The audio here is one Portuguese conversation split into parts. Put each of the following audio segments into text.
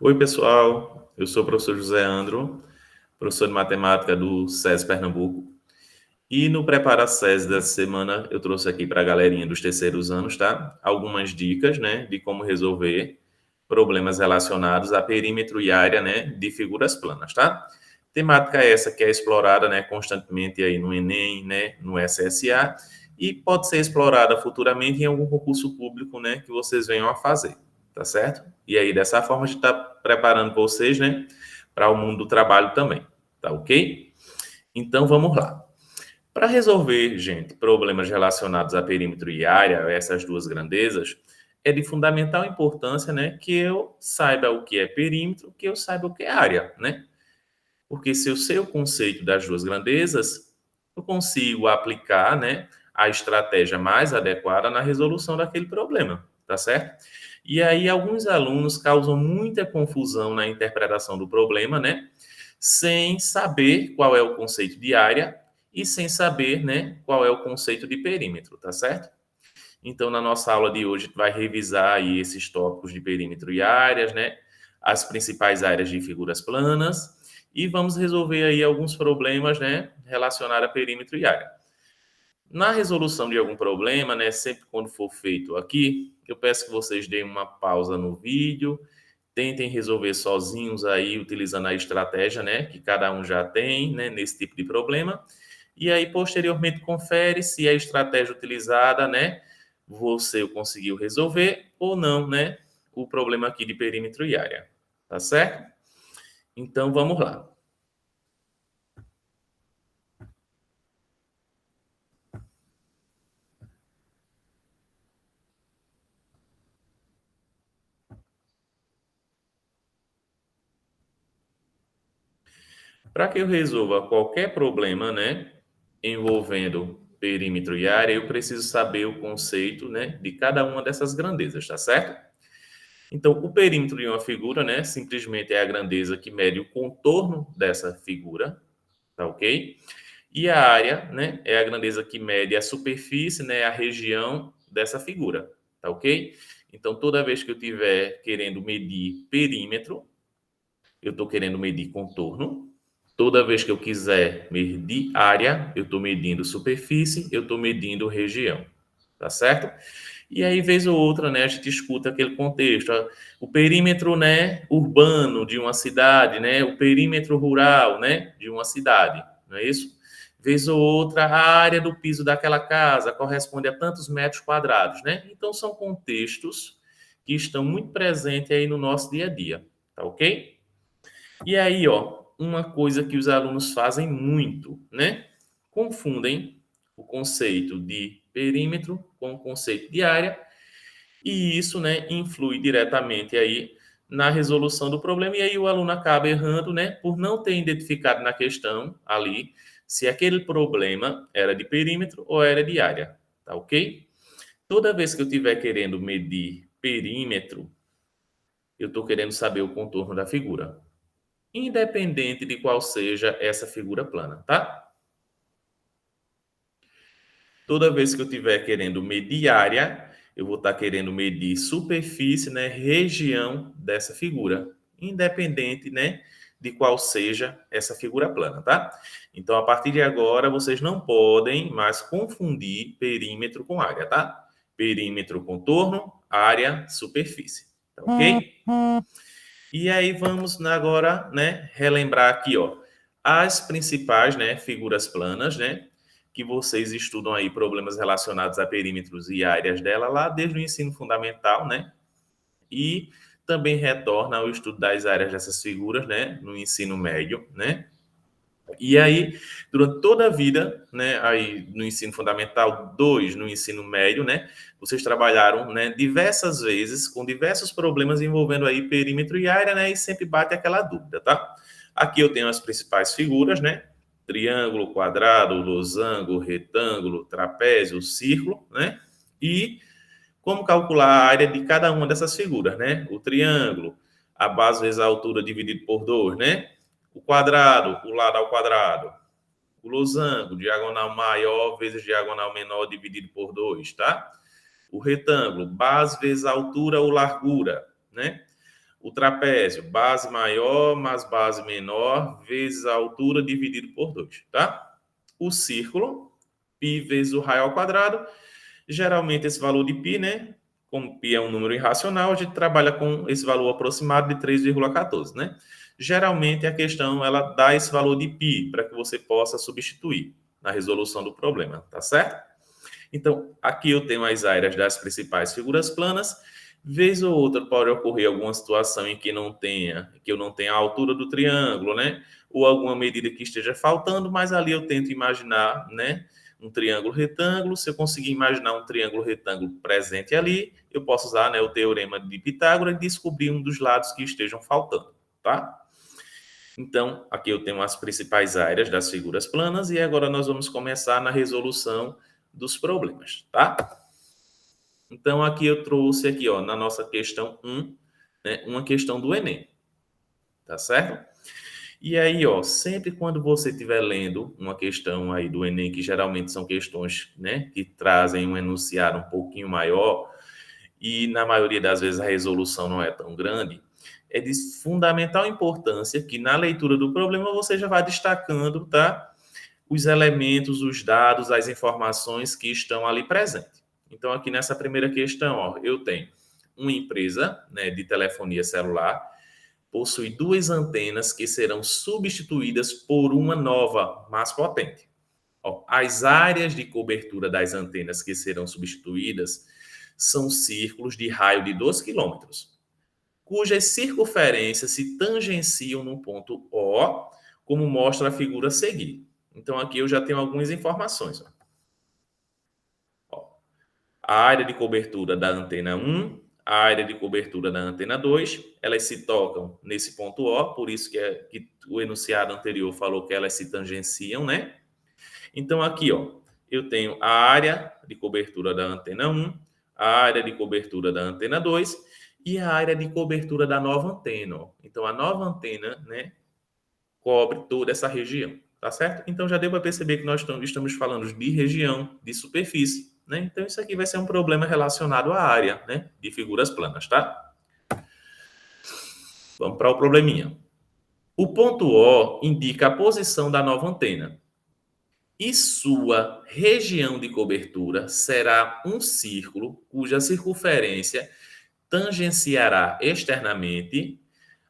Oi, pessoal. Eu sou o professor José Andro, professor de matemática do SES Pernambuco. E no Prepara SES dessa semana, eu trouxe aqui para a galerinha dos terceiros anos, tá? Algumas dicas, né, de como resolver problemas relacionados a perímetro e área, né, de figuras planas, tá? Temática essa que é explorada, né, constantemente aí no Enem, né, no SSA, e pode ser explorada futuramente em algum concurso público, né, que vocês venham a fazer, tá certo? E aí, dessa forma, a gente está preparando vocês, né, para o mundo do trabalho também, tá ok? Então, vamos lá. Para resolver, gente, problemas relacionados a perímetro e área, essas duas grandezas, é de fundamental importância, né, que eu saiba o que é perímetro, que eu saiba o que é área, né? Porque se eu sei o conceito das duas grandezas, eu consigo aplicar, né, a estratégia mais adequada na resolução daquele problema, tá certo? E aí alguns alunos causam muita confusão na interpretação do problema, né, sem saber qual é o conceito de área e sem saber, né, qual é o conceito de perímetro, tá certo? Então, na nossa aula de hoje, a gente vai revisar aí esses tópicos de perímetro e áreas, né? As principais áreas de figuras planas e vamos resolver aí alguns problemas, né, relacionados a perímetro e área. Na resolução de algum problema, né, sempre quando for feito aqui, eu peço que vocês deem uma pausa no vídeo, tentem resolver sozinhos aí, utilizando a estratégia, né, que cada um já tem, né, nesse tipo de problema. E aí, posteriormente, confere se a estratégia utilizada, né, você conseguiu resolver ou não, né, o problema aqui de perímetro e área. Tá certo? Então, vamos lá. Para que eu resolva qualquer problema, né, envolvendo perímetro e área, eu preciso saber o conceito, né, de cada uma dessas grandezas, tá certo? Então, o perímetro de uma figura, né, simplesmente é a grandeza que mede o contorno dessa figura, tá ok? E a área, né, é a grandeza que mede a superfície, né, a região dessa figura, tá ok? Então, toda vez que eu estiver querendo medir perímetro, eu estou querendo medir contorno. Toda vez que eu quiser medir área, eu estou medindo superfície, eu estou medindo região, tá certo? E aí, vez ou outra, né, a gente escuta aquele contexto, o perímetro, né, urbano de uma cidade, né, o perímetro rural, né, de uma cidade, não é isso? Vez ou outra, a área do piso daquela casa corresponde a tantos metros quadrados, né? Então, são contextos que estão muito presentes aí no nosso dia a dia, tá ok? E aí, ó, uma coisa que os alunos fazem muito, né? Confundem o conceito de perímetro com o conceito de área, e isso, né, influi diretamente aí na resolução do problema, e aí o aluno acaba errando, né, por não ter identificado na questão ali se aquele problema era de perímetro ou era de área, tá ok? Toda vez que eu estiver querendo medir perímetro, eu estou querendo saber o contorno da figura, independente de qual seja essa figura plana, tá? Toda vez que eu estiver querendo medir área, eu vou estar querendo medir superfície, né, região dessa figura, independente, né, de qual seja essa figura plana, tá? Então, a partir de agora, vocês não podem mais confundir perímetro com área, tá? Perímetro, contorno, área, superfície, tá ok? E aí vamos agora, né, relembrar aqui, ó, as principais, né, figuras planas, né, que vocês estudam aí problemas relacionados a perímetros e áreas dela lá desde o ensino fundamental, né? E também retorna ao estudo das áreas dessas figuras, né, no ensino médio, né? E aí, durante toda a vida, né, aí no ensino fundamental 2, no ensino médio, né, vocês trabalharam, né, diversas vezes com diversos problemas envolvendo aí perímetro e área, né, e sempre bate aquela dúvida, tá? Aqui eu tenho as principais figuras, né? Triângulo, quadrado, losango, retângulo, trapézio, círculo, né? E como calcular a área de cada uma dessas figuras, né? O triângulo, a base vezes a altura dividido por 2, né? O quadrado, o lado ao quadrado. O losango, diagonal maior vezes diagonal menor dividido por 2, tá? O retângulo, base vezes altura ou largura, né? O trapézio, base maior mais base menor vezes a altura dividido por 2, tá? O círculo, π vezes o raio ao quadrado. Geralmente esse valor de π, né? Como π é um número irracional, a gente trabalha com esse valor aproximado de 3,14, né? Geralmente a questão ela dá esse valor de π para que você possa substituir na resolução do problema, tá certo? Então, aqui eu tenho as áreas das principais figuras planas. Vez ou outra pode ocorrer alguma situação em que eu não tenha a altura do triângulo, né? Ou alguma medida que esteja faltando, mas ali eu tento imaginar, né? Um triângulo retângulo. Se eu conseguir imaginar um triângulo retângulo presente ali, eu posso usar, né, o teorema de Pitágoras e descobrir um dos lados que estejam faltando, tá? Então, aqui eu tenho as principais áreas das figuras planas e agora nós vamos começar na resolução dos problemas, tá? Então, aqui eu trouxe aqui, ó, na nossa questão 1, né, uma questão do Enem, tá certo? E aí, ó, sempre quando você estiver lendo uma questão aí do Enem, que geralmente são questões, né, que trazem um enunciado um pouquinho maior, e na maioria das vezes a resolução não é tão grande, é de fundamental importância que na leitura do problema você já vá destacando, tá? Os elementos, os dados, as informações que estão ali presentes. Então, aqui nessa primeira questão, ó, eu tenho uma empresa, né, de telefonia celular, possui 2 antenas que serão substituídas por uma nova, mais potente. Ó, as áreas de cobertura das antenas que serão substituídas são círculos de raio de 2 quilômetros, cujas circunferências se tangenciam no ponto O, como mostra a figura a seguir. Então, aqui eu já tenho algumas informações. Ó, a área de cobertura da antena 1, a área de cobertura da antena 2, elas se tocam nesse ponto O, por isso que o enunciado anterior falou que elas se tangenciam, né? Então, aqui, ó, eu tenho a área de cobertura da antena 1, a área de cobertura da antena 2 e a área de cobertura da nova antena. Ó. Então, a nova antena, né, cobre toda essa região, tá certo? Então, já deu para perceber que nós estamos falando de região, de superfície, né? Então, isso aqui vai ser um problema relacionado à área, né, de figuras planas, tá? Vamos para o probleminha. O ponto O indica a posição da nova antena. E sua região de cobertura será um círculo cuja circunferência tangenciará externamente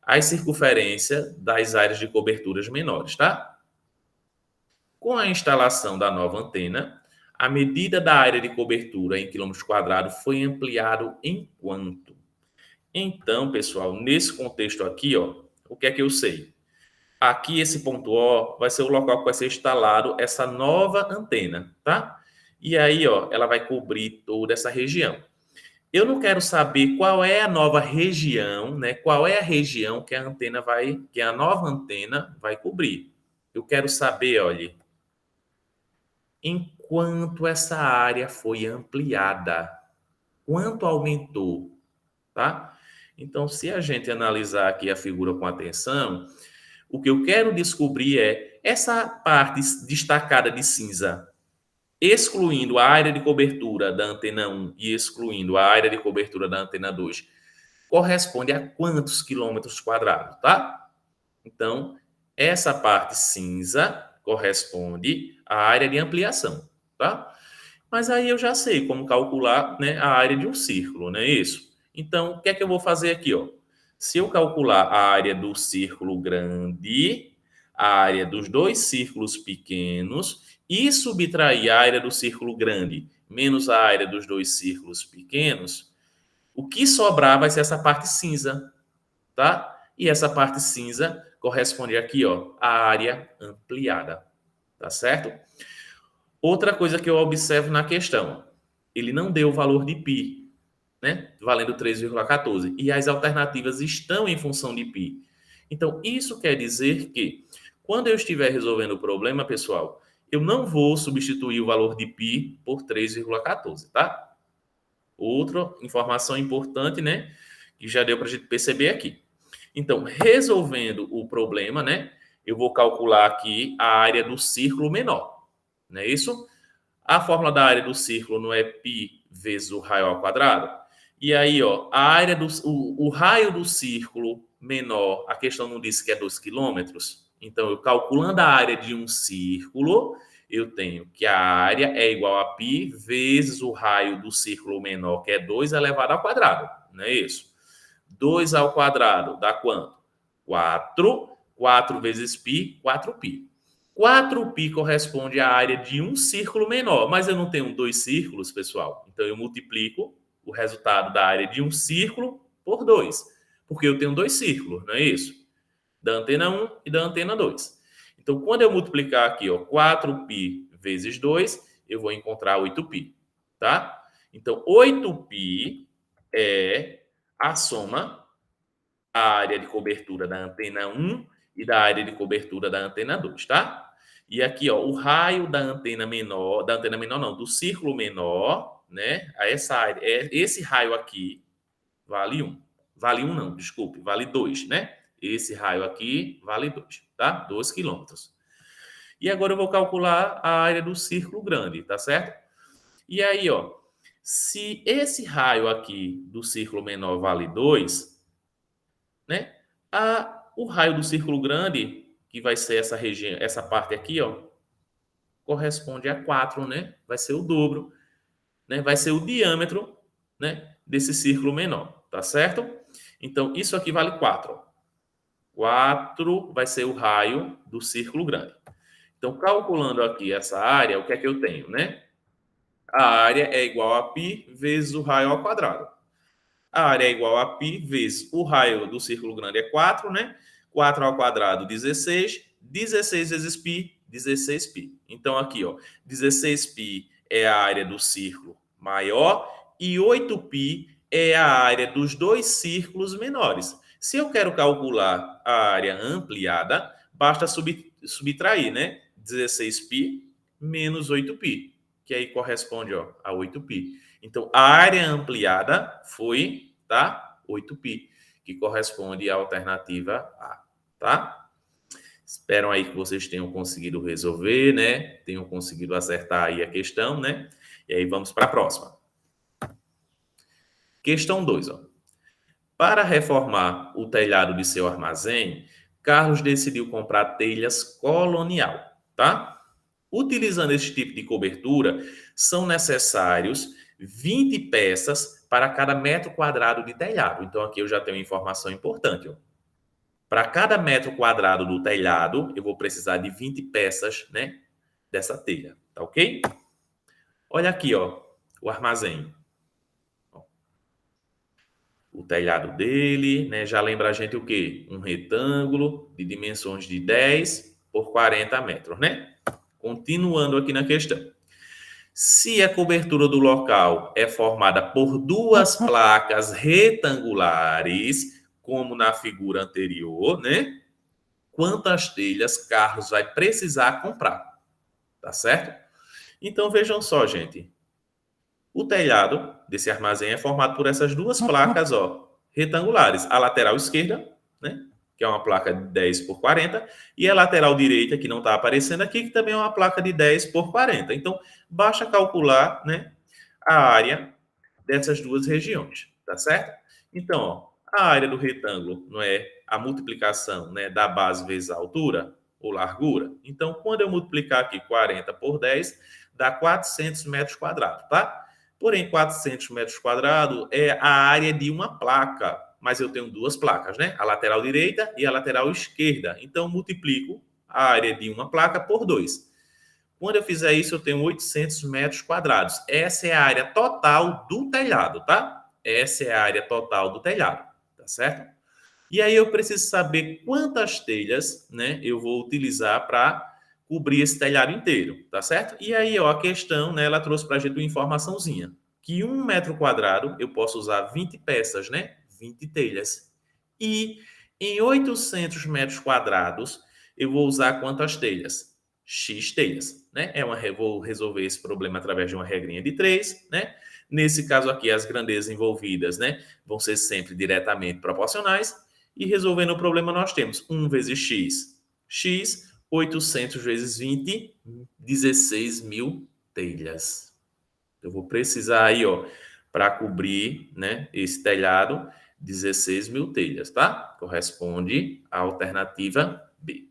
a circunferência das áreas de coberturas menores, tá? Com a instalação da nova antena, a medida da área de cobertura em quilômetros quadrados foi ampliado em quanto? Então, pessoal, nesse contexto aqui, ó, o que é que eu sei? Aqui, esse ponto O vai ser o local que vai ser instalado essa nova antena, tá? E aí, ó, ela vai cobrir toda essa região. Eu não quero saber qual é a nova região, né? Qual é a região que a nova antena vai cobrir. Eu quero saber, olha, enquanto essa área foi ampliada, quanto aumentou, tá? Então, se a gente analisar aqui a figura com atenção, o que eu quero descobrir é essa parte destacada de cinza, excluindo a área de cobertura da antena 1 e excluindo a área de cobertura da antena 2, corresponde a quantos quilômetros quadrados, tá? Então, essa parte cinza corresponde à área de ampliação, tá? Mas aí eu já sei como calcular, né, a área de um círculo, não é isso? Então, o que é que eu vou fazer aqui, ó? Se eu calcular a área do círculo grande, a área dos 2 círculos pequenos e subtrair a área do círculo grande menos a área dos 2 círculos pequenos, o que sobrar vai ser essa parte cinza, tá? E essa parte cinza corresponde aqui, ó, à área ampliada, tá certo? Outra coisa que eu observo na questão, ele não deu o valor de π, né? Valendo 3,14. E as alternativas estão em função de π. Então, isso quer dizer que, quando eu estiver resolvendo o problema, pessoal, eu não vou substituir o valor de π por 3,14, tá? Outra informação importante, né? Que já deu para a gente perceber aqui. Então, resolvendo o problema, né? Eu vou calcular aqui a área do círculo menor, não é isso? A fórmula da área do círculo não é π vezes o raio ao quadrado? E aí, ó, a área o raio do círculo menor, a questão não disse que é 2 quilômetros. Então, eu calculando a área de um círculo, eu tenho que a área é igual a π vezes o raio do círculo menor, que é 2 elevado ao quadrado. Não é isso? 2 ao quadrado dá quanto? 4. 4 vezes π, 4π. 4π corresponde à área de um círculo menor, mas eu não tenho dois círculos, pessoal. Então, eu multiplico o resultado da área de um círculo por 2, porque eu tenho dois círculos, não é isso? Da antena 1 e da antena 2. Então, quando eu multiplicar aqui, ó, 4π vezes 2, eu vou encontrar 8π, tá? Então, 8π é a soma da área de cobertura da antena 1 e da área de cobertura da antena 2, tá? E aqui, ó, o raio da antena menor não, do círculo menor, né? A essa área, esse raio aqui vale 1. Vale 1 não, desculpe, vale 2, né? Esse raio aqui vale 2, tá? 2 quilômetros. E agora eu vou calcular a área do círculo grande, tá certo? E aí, ó, se esse raio aqui do círculo menor vale 2, né? O raio do círculo grande, que vai ser essa região, essa parte aqui, ó, corresponde a 4, né? Vai ser o dobro, né? Vai ser o diâmetro, né, desse círculo menor, tá certo? Então, isso aqui vale 4. 4 vai ser o raio do círculo grande. Então, calculando aqui essa área, o que é que eu tenho, né? A área é igual a π vezes o raio ao quadrado. A área é igual a π vezes o raio do círculo grande é 4, né? 4 ao quadrado, 16. 16 vezes π, 16π. Então, aqui, ó, 16π é a área do círculo maior e 8π é a área dos dois círculos menores. Se eu quero calcular a área ampliada, basta subtrair, né? 16π menos 8π, que aí corresponde, ó, a 8π. Então, a área ampliada foi, tá? 8π, que corresponde à alternativa A, tá? Espero aí que vocês tenham conseguido resolver, né? Tenham conseguido acertar aí a questão, né? E aí vamos para a próxima. Questão 2, ó. Para reformar o telhado de seu armazém, Carlos decidiu comprar telhas colonial, tá? Utilizando esse tipo de cobertura, são necessários 20 peças para cada metro quadrado de telhado. Então, aqui eu já tenho informação importante. Ó. Para cada metro quadrado do telhado, eu vou precisar de 20 peças, né, dessa telha, tá ok? Olha aqui, ó, o armazém. O telhado dele, né, já lembra a gente o quê? Um retângulo de dimensões de 10 por 40 metros, né? Continuando aqui na questão. Se a cobertura do local é formada por duas placas retangulares, como na figura anterior, né? Quantas telhas Carlos vai precisar comprar? Tá certo? Então vejam só, gente. O telhado desse armazém é formado por essas duas placas, ó, retangulares. A lateral esquerda, né? Que é uma placa de 10 por 40, e a lateral direita, que não está aparecendo aqui, que também é uma placa de 10 por 40. Então, basta calcular, né, a área dessas duas regiões, tá certo? Então, ó, a área do retângulo não é a multiplicação, né, da base vezes a altura ou largura. Então, quando eu multiplicar aqui 40 por 10, dá 400 metros quadrados, tá? Porém, 400 metros quadrados é a área de uma placa, mas eu tenho duas placas, né? A lateral direita e a lateral esquerda. Então, multiplico a área de uma placa por 2. Quando eu fizer isso, eu tenho 800 metros quadrados. Essa é a área total do telhado, tá? Essa é a área total do telhado, tá certo? E aí eu preciso saber quantas telhas, né, eu vou utilizar para cobrir esse telhado inteiro, tá certo? E aí, ó, a questão, né, ela trouxe para a gente uma informaçãozinha, que 1 metro quadrado eu posso usar 20 peças, né? 20 telhas. E em 800 metros quadrados eu vou usar quantas telhas? X telhas, né? Vou resolver esse problema através de uma regrinha de 3, né? Nesse caso aqui, as grandezas envolvidas, né, vão ser sempre diretamente proporcionais. E resolvendo o problema, nós temos 1 vezes x. X, 800 vezes 20, 16 mil telhas. Eu vou precisar aí, ó, para cobrir, né, esse telhado, 16 mil telhas, tá? Corresponde à alternativa B.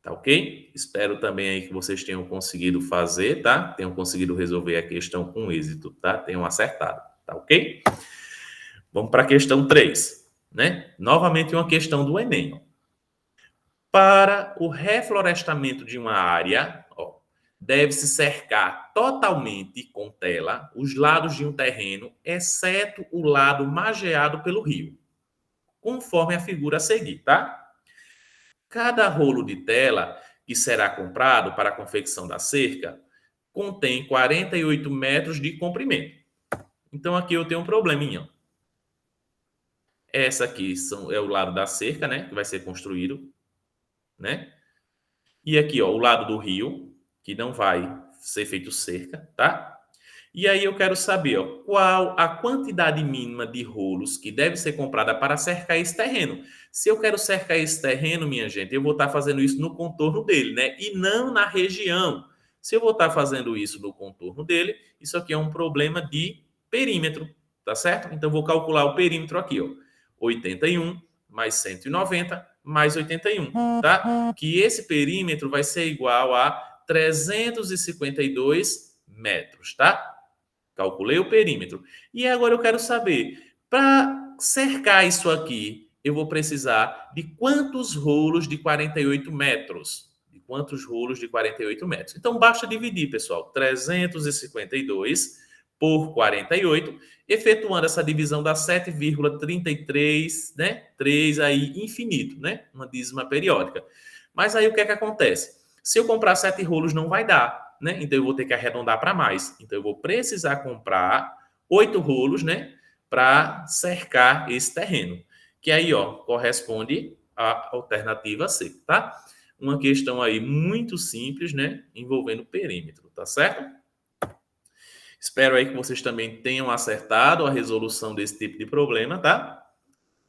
Tá ok? Espero também aí que vocês tenham conseguido fazer, tá? Tenham conseguido resolver a questão com êxito, tá? Tenham acertado, tá ok? Vamos para a questão 3, né? Novamente uma questão do Enem. Para o reflorestamento de uma área, ó, deve-se cercar totalmente com tela os lados de um terreno, exceto o lado margeado pelo rio, conforme a figura a seguir, tá? Cada rolo de tela que será comprado para a confecção da cerca contém 48 metros de comprimento. Então aqui eu tenho um probleminha. Essa aqui é o lado da cerca, né, que vai ser construído, né? E aqui, ó, o lado do rio, que não vai ser feito cerca, tá? E aí eu quero saber, ó, qual a quantidade mínima de rolos que deve ser comprada para cercar esse terreno. Se eu quero cercar esse terreno, minha gente, eu vou estar fazendo isso no contorno dele, né? E não na região. Se eu vou estar fazendo isso no contorno dele, isso aqui é um problema de perímetro, tá certo? Então eu vou calcular o perímetro aqui, ó. 81 mais 190 mais 81, tá? Que esse perímetro vai ser igual a 352 metros, tá? Calculei o perímetro. E agora eu quero saber, para cercar isso aqui, eu vou precisar de quantos rolos de 48 metros? De quantos rolos de 48 metros? Então, basta dividir, pessoal, 352 por 48, efetuando essa divisão dá 7,33, né? 3 aí, infinito, né? Uma dízima periódica. Mas aí o que é que acontece? Se eu comprar 7 rolos, não vai dar, né? Então eu vou ter que arredondar para mais. Então eu vou precisar comprar 8 rolos, né? Para cercar esse terreno. Que aí, ó, corresponde à alternativa C, tá? Uma questão aí muito simples, né? Envolvendo perímetro, tá certo? Espero aí que vocês também tenham acertado a resolução desse tipo de problema, tá?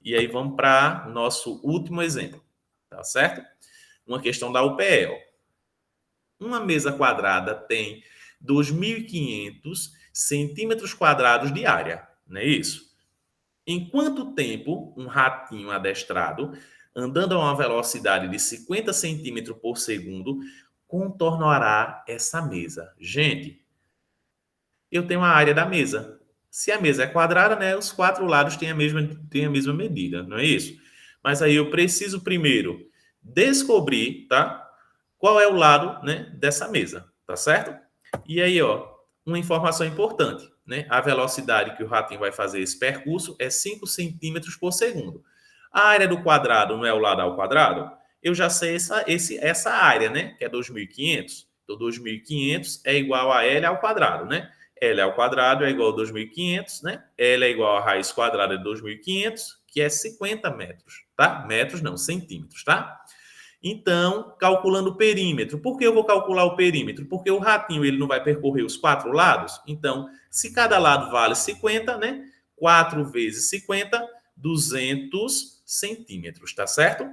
E aí vamos para nosso último exemplo, tá certo? Uma questão da UPE, ó. Uma mesa quadrada tem 2.500 centímetros quadrados de área, não é isso? Em quanto tempo um ratinho adestrado, andando a uma velocidade de 50 centímetros por segundo, contornará essa mesa? Gente, eu tenho a área da mesa. Se a mesa é quadrada, né, os quatro lados têm a mesma medida, não é isso? Mas aí eu preciso primeiro descobrir, tá? Qual é o lado, né, dessa mesa, tá certo? E aí, ó, uma informação importante, né? A velocidade que o ratinho vai fazer esse percurso é 5 centímetros por segundo. A área do quadrado não é o lado ao quadrado? Eu já sei essa área, né? Que é 2.500. Então, 2.500 é igual a L ao quadrado, né? L ao quadrado é igual a 2.500, né? L é igual a raiz quadrada de 2.500, que é 50 metros, tá? Metros não, centímetros, tá? Então, calculando o perímetro. Por que eu vou calcular o perímetro? Porque o ratinho ele não vai percorrer os quatro lados. Então, se cada lado vale 50, né? 4 vezes 50, 200 centímetros, tá certo?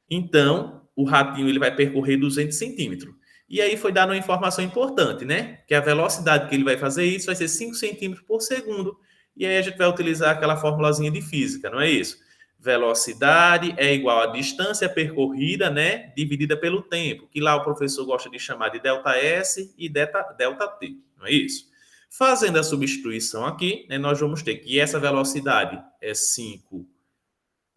Então, o ratinho ele vai percorrer 200 centímetros. E aí foi dada uma informação importante, né? Que a velocidade que ele vai fazer isso vai ser 5 centímetros por segundo. E aí a gente vai utilizar aquela formulazinha de física, não é isso? Velocidade é igual à distância percorrida, né? Dividida pelo tempo, que lá o professor gosta de chamar de delta S e delta T, não é isso? Fazendo a substituição aqui, né, nós vamos ter que essa velocidade é 5,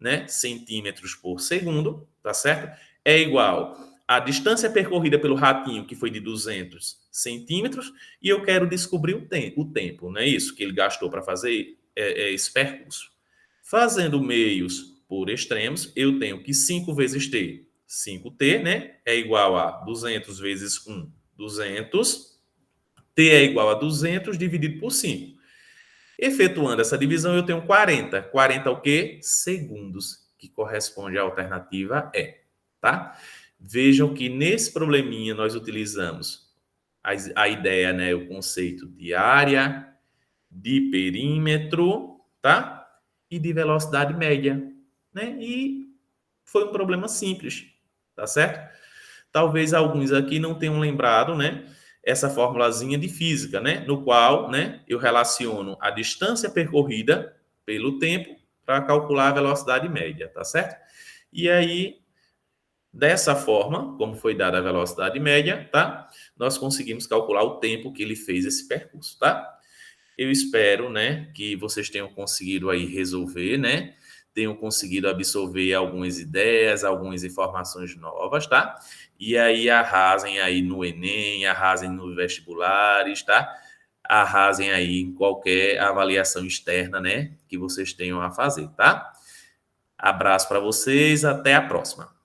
né, centímetros por segundo, tá certo? É igual à distância percorrida pelo ratinho, que foi de 200 centímetros, e eu quero descobrir o tempo, não é isso? Que ele gastou para fazer esse percurso. Fazendo meios por extremos, eu tenho que 5 vezes t, 5t, né? É igual a 200 vezes 1, 200. T é igual a 200 dividido por 5. Efetuando essa divisão, eu tenho 40. 40 o quê? Segundos, que corresponde à alternativa E, tá? Vejam que nesse probleminha nós utilizamos a ideia, né, o conceito de área, de perímetro, tá? E de velocidade média, né? E foi um problema simples, tá certo? Talvez alguns aqui não tenham lembrado, né? essa formulazinha de física, né? No qual, né, eu relaciono a distância percorrida pelo tempo para calcular a velocidade média, tá certo? E aí, dessa forma, como foi dada a velocidade média, tá? Nós conseguimos calcular o tempo que ele fez esse percurso, tá? Eu espero, né, que vocês tenham conseguido aí resolver, né? Tenham conseguido absorver algumas ideias, algumas informações novas, tá? E aí arrasem aí no Enem, arrasem nos vestibulares, tá? Arrasem aí em qualquer avaliação externa, né, que vocês tenham a fazer, tá? Abraço para vocês, até a próxima.